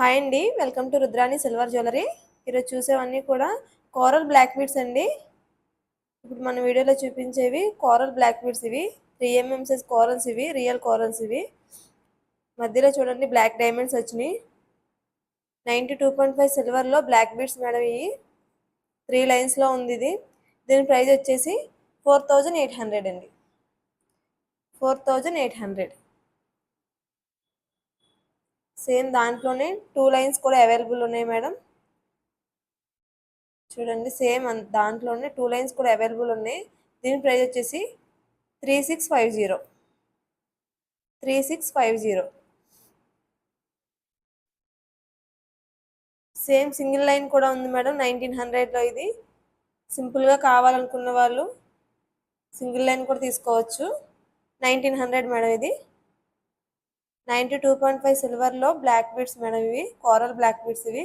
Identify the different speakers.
Speaker 1: Hi అండి, welcome to Rudrani silver jewellery. ఈరోజు చూసేవన్నీ కూడా కోరల్ బ్లాక్ బీడ్స్ అండి. ఇప్పుడు మన వీడియోలో చూపించేవి కోరల్ బ్లాక్ బీడ్స్. ఇవి 3mm సైజ్ కోరల్స్, ఇవి రియల్ కోరల్స్. ఇవి మధ్యలో చూడండి బ్లాక్ డైమండ్స్ వచ్చినాయి. 92.5 సిల్వర్లో బ్లాక్ బీడ్స్ మేడం. ఇవి 3 లైన్స్లో ఉంది. దీని ప్రైస్ వచ్చేసి 4800 అండి. 4800. సేమ్ దాంట్లోనే 2 లైన్స్ కూడా అవైలబుల్ ఉన్నాయి మేడం. చూడండి, సేమ్ దాంట్లోనే 2 లైన్స్ కూడా అవైలబుల్ ఉన్నాయి. దీని ప్రైస్ వచ్చేసి 3650. 3650. సేమ్ సింగిల్ లైన్ కూడా ఉంది మేడం 1900లో. ఇది సింపుల్గా కావాలనుకున్న వాళ్ళు సింగిల్ లైన్ కూడా తీసుకోవచ్చు. 1900 మేడం. ఇది 92.5 సిల్వర్లో బ్లాక్ బీడ్స్ మేడం. ఇవి కోరల్ బ్లాక్ బీడ్స్. ఇవి